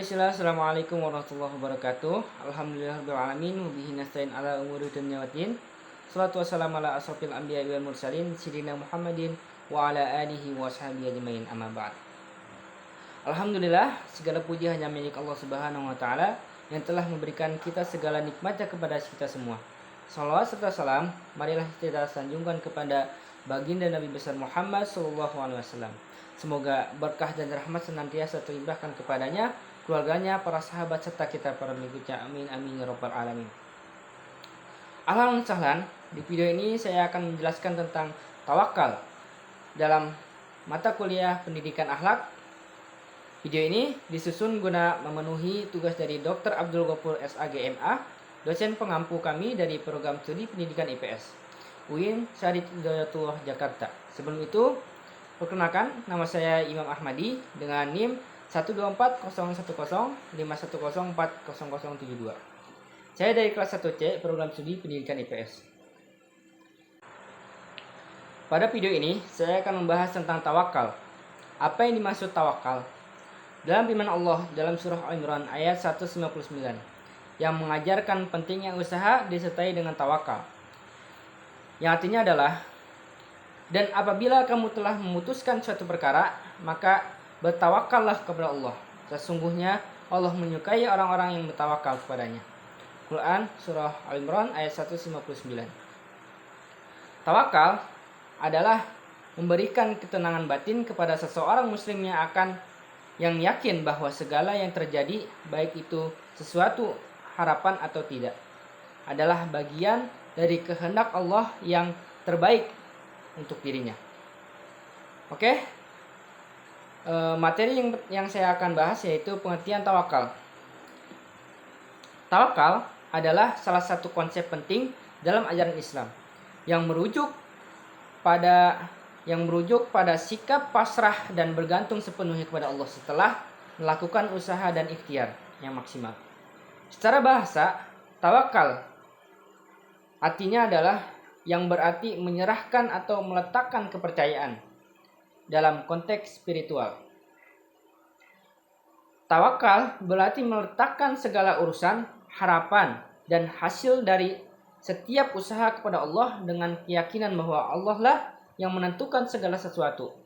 bismillah. Assalamualaikum warahmatullahi wabarakatuh. Alhamdulillahirrahmanirrahim. Wabihi nasta'in ala umuri dunya waddin. Salatu wassalamu ala asrofil anbiya wal mursalin Sayyidina Muhammadin wa ala alihi wa sahbihi ajmain, amma ba'd. Alhamdulillah, segala puji hanya milik Allah Subhanahu wa taala yang telah memberikan kita segala nikmatnya kepada kita semua. Salawat serta salam marilah kita sanjungkan kepada baginda Nabi besar Muhammad sallallahu alaihi wasallam. Semoga berkah dan rahmat senantiasa terlimpahkan kepadanya, keluarganya, para sahabat serta kita para pengikutnya. Amin amin ya rabbal alamin. Ahlan sahlan, di video ini saya akan menjelaskan tentang tawakal dalam mata kuliah pendidikan akhlak. Video ini disusun guna memenuhi tugas dari Dr. Abdul Ghafur SAGMA, dosen pengampu kami dari program studi pendidikan IPS UIN Syarif Hidayatullah Jakarta. Sebelum itu, perkenalkan, nama saya Imam Ahmadi dengan NIM 124010510400072. Saya dari kelas 1C program studi pendidikan IPS. Pada video ini, saya akan membahas tentang tawakal. Apa yang dimaksud tawakal? Dalam firman Allah dalam surah Al-Imran ayat 159 yang mengajarkan pentingnya usaha disertai dengan tawakal. Yang artinya adalah, dan apabila kamu telah memutuskan suatu perkara, maka bertawakallah kepada Allah. Sesungguhnya Allah menyukai orang-orang yang bertawakal kepadanya. Quran surah Al-Imran ayat 159. Tawakal adalah memberikan ketenangan batin kepada seseorang muslim yang yakin bahwa segala yang terjadi, baik itu sesuatu harapan atau tidak, adalah bagian dari kehendak Allah yang terbaik untuk dirinya. Oke, materi yang saya akan bahas yaitu pengertian tawakal. Tawakal adalah salah satu konsep penting dalam ajaran Islam yang merujuk pada sikap pasrah dan bergantung sepenuhnya kepada Allah setelah melakukan usaha dan ikhtiar yang maksimal. Secara bahasa, tawakal artinya adalah yang berarti menyerahkan atau meletakkan kepercayaan dalam konteks spiritual. Tawakal berarti meletakkan segala urusan, harapan, dan hasil dari setiap usaha kepada Allah dengan keyakinan bahwa Allah lah yang menentukan segala sesuatu.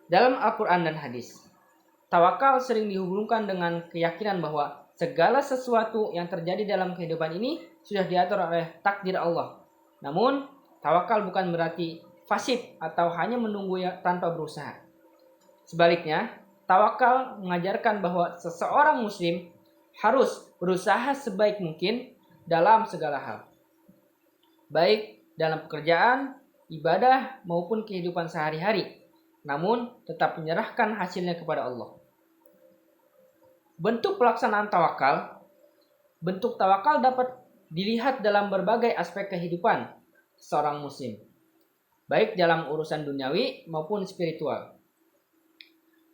Dalam Al-Quran dan hadis, tawakal sering dihubungkan dengan keyakinan bahwa segala sesuatu yang terjadi dalam kehidupan ini sudah diatur oleh takdir Allah. Namun, tawakal bukan berarti pasif atau hanya menunggu tanpa berusaha. Sebaliknya, tawakal mengajarkan bahwa seseorang muslim harus berusaha sebaik mungkin dalam segala hal, baik dalam pekerjaan, ibadah, maupun kehidupan sehari-hari, namun tetap menyerahkan hasilnya kepada Allah. Bentuk pelaksanaan tawakal. Bentuk tawakal dapat dilihat dalam berbagai aspek kehidupan seorang muslim, baik dalam urusan duniawi maupun spiritual.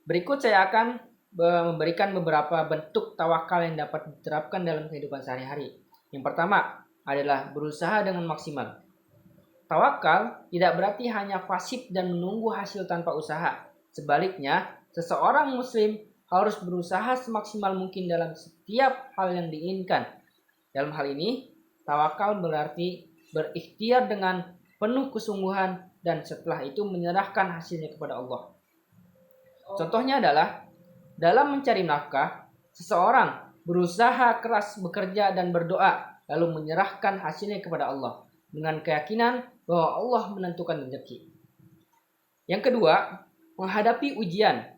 Berikut saya akan memberikan beberapa bentuk tawakal yang dapat diterapkan dalam kehidupan sehari-hari. Yang pertama adalah berusaha dengan maksimal. Tawakal tidak berarti hanya pasif dan menunggu hasil tanpa usaha. Sebaliknya, seseorang muslim harus berusaha semaksimal mungkin dalam setiap hal yang diinginkan. Dalam hal ini, tawakal berarti berikhtiar dengan penuh kesungguhan dan setelah itu menyerahkan hasilnya kepada Allah. Contohnya adalah dalam mencari nafkah, seseorang berusaha keras bekerja dan berdoa lalu menyerahkan hasilnya kepada Allah dengan keyakinan bahwa Allah menentukan rezeki. Yang kedua, menghadapi ujian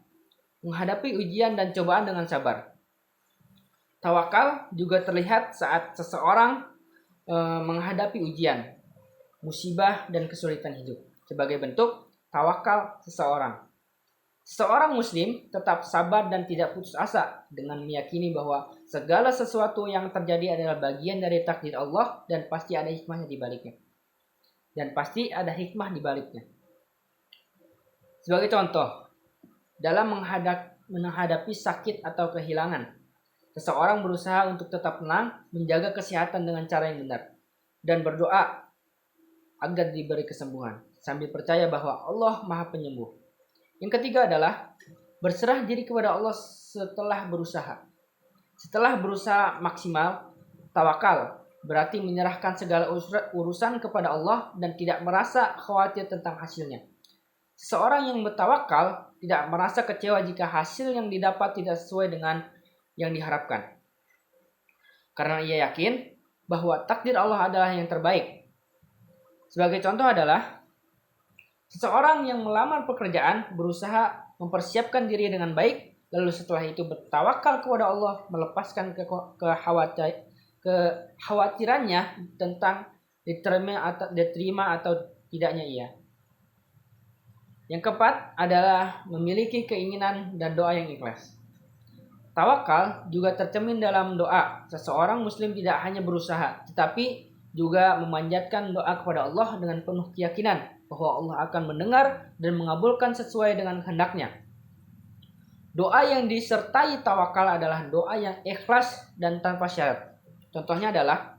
dan cobaan dengan sabar. Tawakal juga terlihat saat seseorang menghadapi ujian, musibah, dan kesulitan hidup. Sebagai bentuk tawakal seseorang. Seorang muslim tetap sabar dan tidak putus asa dengan meyakini bahwa segala sesuatu yang terjadi adalah bagian dari takdir Allah dan pasti ada hikmahnya di baliknya. Sebagai contoh, dalam menghadapi sakit atau kehilangan, seseorang berusaha untuk tetap tenang, menjaga kesehatan dengan cara yang benar, dan berdoa agar diberi kesembuhan, sambil percaya bahwa Allah Maha Penyembuh. Yang ketiga adalah berserah diri kepada Allah setelah berusaha. Setelah berusaha maksimal, tawakal berarti menyerahkan segala urusan kepada Allah dan tidak merasa khawatir tentang hasilnya. Seorang yang bertawakal tidak merasa kecewa jika hasil yang didapat tidak sesuai dengan yang diharapkan. Karena ia yakin bahwa takdir Allah adalah yang terbaik. Sebagai contoh adalah seseorang yang melamar pekerjaan berusaha mempersiapkan diri dengan baik, lalu setelah itu bertawakal kepada Allah, melepaskan kekhawatirannya tentang diterima atau tidaknya ia. Yang keempat adalah memiliki keinginan dan doa yang ikhlas. Tawakal juga tercermin dalam doa. Seseorang muslim tidak hanya berusaha, tetapi juga memanjatkan doa kepada Allah dengan penuh keyakinan bahwa Allah akan mendengar dan mengabulkan sesuai dengan kehendaknya. Doa yang disertai tawakal adalah doa yang ikhlas dan tanpa syarat. Contohnya adalah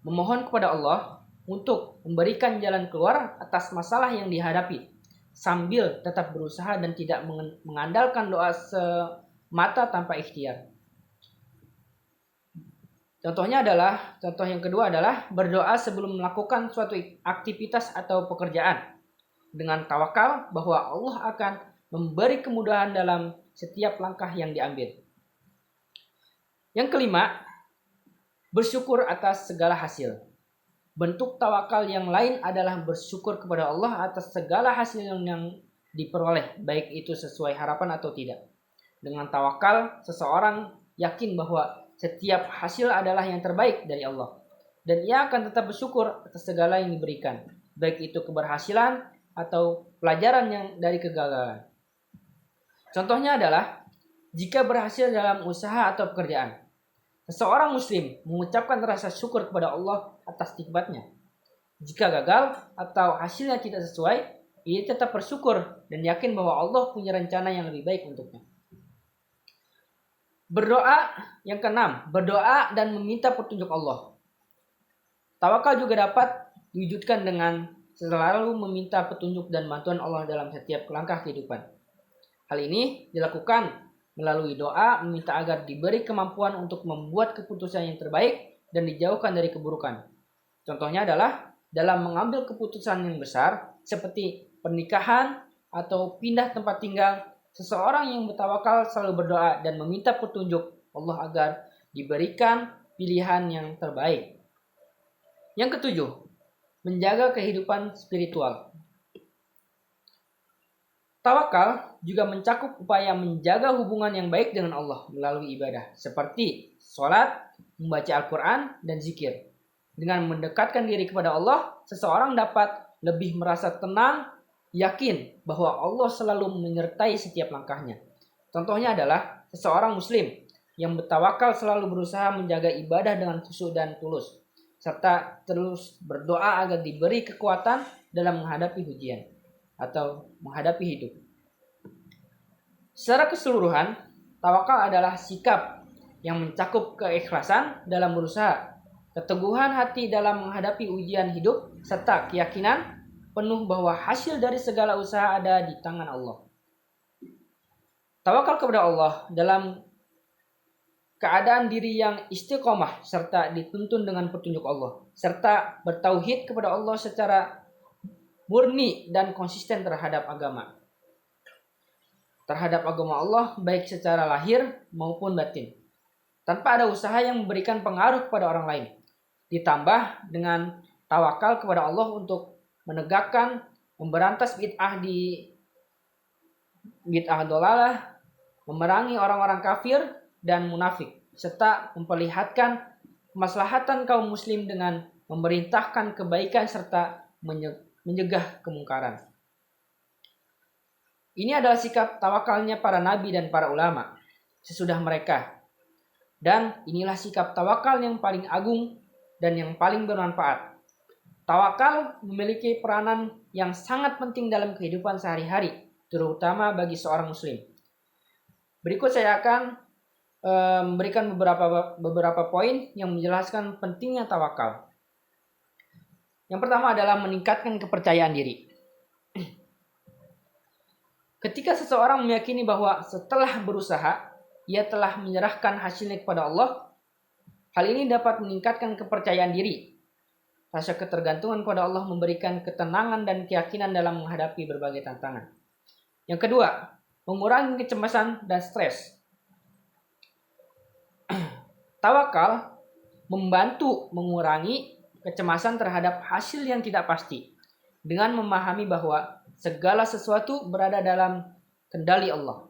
memohon kepada Allah untuk memberikan jalan keluar atas masalah yang dihadapi, sambil tetap berusaha dan tidak mengandalkan doa semata tanpa ikhtiar. Contoh yang kedua adalah berdoa sebelum melakukan suatu aktivitas atau pekerjaan dengan tawakal bahwa Allah akan memberi kemudahan dalam setiap langkah yang diambil. Yang kelima, bersyukur atas segala hasil. Bentuk tawakal yang lain adalah bersyukur kepada Allah atas segala hasil yang diperoleh, baik itu sesuai harapan atau tidak. Dengan tawakal, seseorang yakin bahwa setiap hasil adalah yang terbaik dari Allah, dan ia akan tetap bersyukur atas segala yang diberikan, baik itu keberhasilan atau pelajaran yang dari kegagalan. Contohnya adalah jika berhasil dalam usaha atau pekerjaan, seseorang muslim mengucapkan rasa syukur kepada Allah atas nikmatnya. Jika gagal atau hasilnya tidak sesuai, ia tetap bersyukur dan yakin bahwa Allah punya rencana yang lebih baik untuknya. Berdoa yang keenam, berdoa dan meminta petunjuk Allah. Tawakal juga dapat diwujudkan dengan selalu meminta petunjuk dan bantuan Allah dalam setiap langkah kehidupan. Hal ini dilakukan melalui doa meminta agar diberi kemampuan untuk membuat keputusan yang terbaik dan dijauhkan dari keburukan. Contohnya adalah dalam mengambil keputusan yang besar seperti pernikahan atau pindah tempat tinggal, seseorang yang bertawakal selalu berdoa dan meminta petunjuk Allah agar diberikan pilihan yang terbaik. Yang ketujuh, menjaga kehidupan spiritual. Tawakal juga mencakup upaya menjaga hubungan yang baik dengan Allah melalui ibadah seperti sholat, membaca Al-Quran, dan zikir. Dengan mendekatkan diri kepada Allah, seseorang dapat lebih merasa tenang, yakin bahwa Allah selalu menyertai setiap langkahnya. Contohnya adalah seseorang muslim yang bertawakal selalu berusaha menjaga ibadah dengan khusyuk dan tulus, serta terus berdoa agar diberi kekuatan dalam menghadapi ujian atau menghadapi hidup. Secara keseluruhan, tawakal adalah sikap yang mencakup keikhlasan dalam berusaha, keteguhan hati dalam menghadapi ujian hidup, serta keyakinan penuh bahwa hasil dari segala usaha ada di tangan Allah. Tawakal kepada Allah dalam keadaan diri yang istiqomah serta dituntun dengan petunjuk Allah, serta bertauhid kepada Allah secara murni dan konsisten terhadap agama Allah, baik secara lahir maupun batin, tanpa ada usaha yang memberikan pengaruh kepada orang lain. Ditambah dengan tawakal kepada Allah untuk menegakkan, memberantas bid'ah dolalah, memerangi orang-orang kafir dan munafik, serta memperlihatkan kemaslahatan kaum muslim dengan memerintahkan kebaikan serta mencegah kemungkaran. Ini adalah sikap tawakalnya para nabi dan para ulama sesudah mereka. Dan inilah sikap tawakal yang paling agung dan yang paling bermanfaat. Tawakal memiliki peranan yang sangat penting dalam kehidupan sehari-hari, terutama bagi seorang muslim. Berikut saya akan memberikan beberapa poin yang menjelaskan pentingnya tawakal. Yang pertama adalah meningkatkan kepercayaan diri. Ketika seseorang meyakini bahwa setelah berusaha, ia telah menyerahkan hasilnya kepada Allah. Hal ini dapat meningkatkan kepercayaan diri. Rasa ketergantungan kepada Allah memberikan ketenangan dan keyakinan dalam menghadapi berbagai tantangan. Yang kedua, mengurangi kecemasan dan stres. Tawakal membantu mengurangi kecemasan terhadap hasil yang tidak pasti dengan memahami bahwa segala sesuatu berada dalam kendali Allah.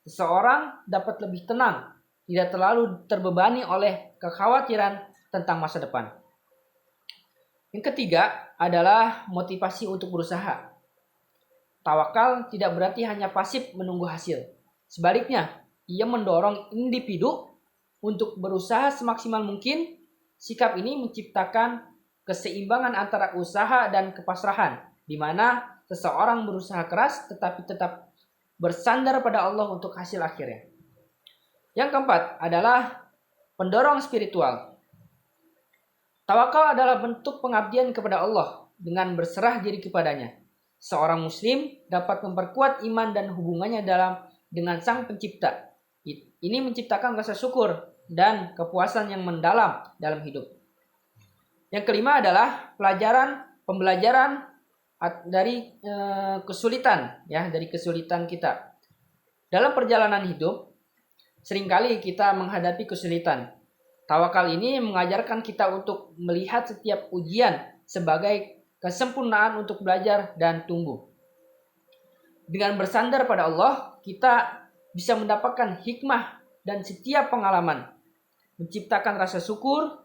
Seseorang dapat lebih tenang, tidak terlalu terbebani oleh kekhawatiran tentang masa depan. Yang ketiga adalah motivasi untuk berusaha. Tawakal tidak berarti hanya pasif menunggu hasil. Sebaliknya, ia mendorong individu untuk berusaha semaksimal mungkin. Sikap ini menciptakan keseimbangan antara usaha dan kepasrahan, di mana seseorang berusaha keras tetapi tetap bersandar pada Allah untuk hasil akhirnya. Yang keempat adalah pendorong spiritual. Tawakal adalah bentuk pengabdian kepada Allah dengan berserah diri kepadanya. Seorang muslim dapat memperkuat iman dan hubungannya dengan Sang Pencipta. Ini menciptakan rasa syukur dan kepuasan yang mendalam dalam hidup. Yang kelima adalah pembelajaran dari kesulitan, dari kesulitan kita. Dalam perjalanan hidup, seringkali kita menghadapi kesulitan. Tawakal ini mengajarkan kita untuk melihat setiap ujian sebagai kesempurnaan untuk belajar dan tumbuh. Dengan bersandar pada Allah, kita bisa mendapatkan hikmah dan setiap pengalaman, menciptakan rasa syukur,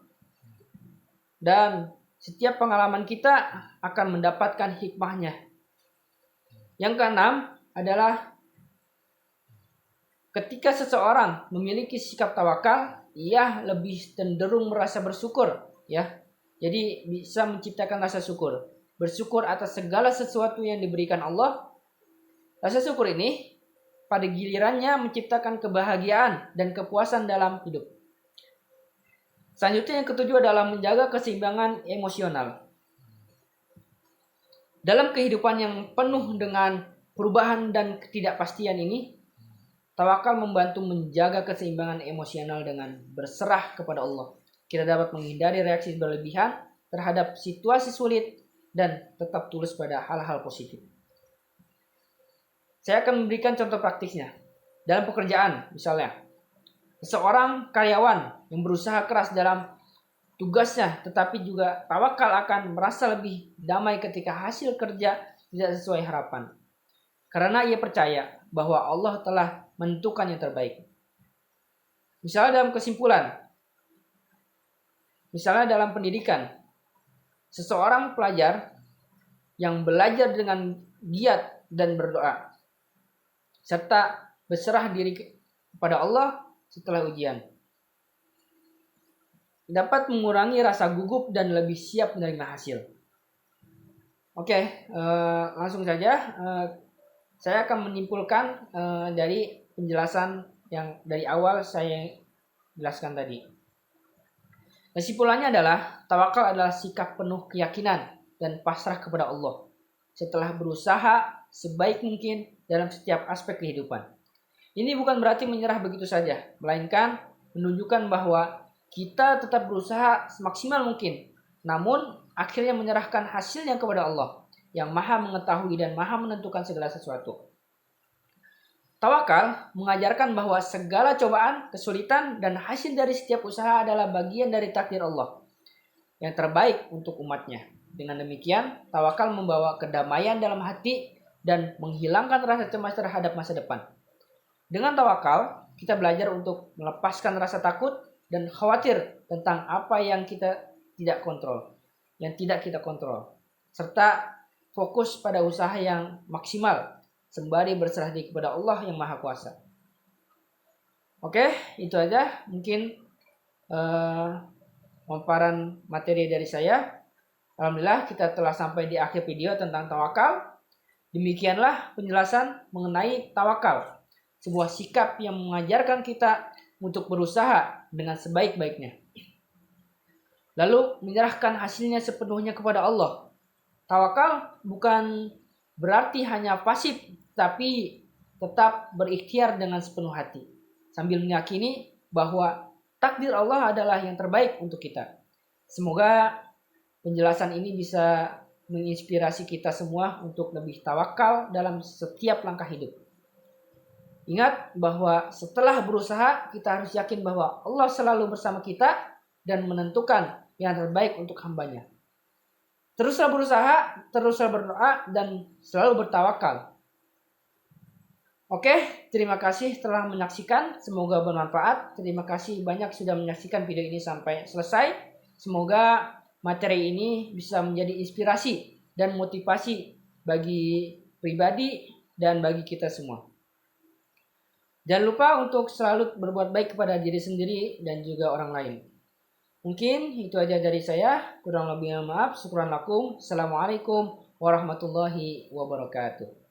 dan setiap pengalaman kita akan mendapatkan hikmahnya. Yang keenam adalah ketika seseorang memiliki sikap tawakal, ia lebih cenderung merasa bersyukur, Jadi bisa menciptakan rasa syukur. Bersyukur atas segala sesuatu yang diberikan Allah. Rasa syukur ini pada gilirannya menciptakan kebahagiaan dan kepuasan dalam hidup. Selanjutnya yang ketujuh adalah menjaga keseimbangan emosional. Dalam kehidupan yang penuh dengan perubahan dan ketidakpastian ini, tawakal membantu menjaga keseimbangan emosional dengan berserah kepada Allah. Kita dapat menghindari reaksi berlebihan terhadap situasi sulit dan tetap tulus pada hal-hal positif. Saya akan memberikan contoh praktisnya. Dalam pekerjaan, misalnya, seorang karyawan yang berusaha keras dalam tugasnya tetapi juga tawakal akan merasa lebih damai ketika hasil kerja tidak sesuai harapan. Karena ia percaya bahwa Allah telah menentukan yang terbaik. Misalnya dalam pendidikan, seseorang pelajar yang belajar dengan giat dan berdoa, serta berserah diri kepada Allah setelah ujian, dapat mengurangi rasa gugup dan lebih siap menerima hasil. Langsung saja. Saya akan menyimpulkan dari penjelasan yang dari awal saya jelaskan tadi. Kesimpulannya adalah tawakal adalah sikap penuh keyakinan dan pasrah kepada Allah setelah berusaha sebaik mungkin dalam setiap aspek kehidupan. Ini bukan berarti menyerah begitu saja, melainkan menunjukkan bahwa kita tetap berusaha semaksimal mungkin, namun akhirnya menyerahkan hasilnya kepada Allah yang Maha mengetahui dan Maha menentukan segala sesuatu. Tawakal mengajarkan bahwa segala cobaan, kesulitan, dan hasil dari setiap usaha adalah bagian dari takdir Allah yang terbaik untuk umatnya. Dengan demikian, tawakal membawa kedamaian dalam hati dan menghilangkan rasa cemas terhadap masa depan. Dengan tawakal, kita belajar untuk melepaskan rasa takut dan khawatir tentang apa yang kita tidak kontrol, serta fokus pada usaha yang maksimal sembari berserah diri kepada Allah yang Maha Kuasa. Oke, itu aja mungkin pemaparan materi dari saya. Alhamdulillah kita telah sampai di akhir video tentang tawakal. Demikianlah penjelasan mengenai tawakal, sebuah sikap yang mengajarkan kita untuk berusaha dengan sebaik-baiknya, lalu menyerahkan hasilnya sepenuhnya kepada Allah. Tawakal bukan berarti hanya pasif, tapi tetap berikhtiar dengan sepenuh hati. sambil meyakini bahwa takdir Allah adalah yang terbaik untuk kita. Semoga penjelasan ini bisa menginspirasi kita semua untuk lebih tawakal dalam setiap langkah hidup. Ingat bahwa setelah berusaha, kita harus yakin bahwa Allah selalu bersama kita dan menentukan yang terbaik untuk hambanya. Teruslah berusaha, teruslah berdoa, dan selalu bertawakal. Oke, terima kasih telah menyaksikan. Semoga bermanfaat. Terima kasih banyak sudah menyaksikan video ini sampai selesai. Semoga materi ini bisa menjadi inspirasi dan motivasi bagi pribadi dan bagi kita semua. Jangan lupa untuk selalu berbuat baik kepada diri sendiri dan juga orang lain. Mungkin itu aja dari saya. Kurang lebihnya maaf. Syukran lakum. Assalamualaikum warahmatullahi wabarakatuh.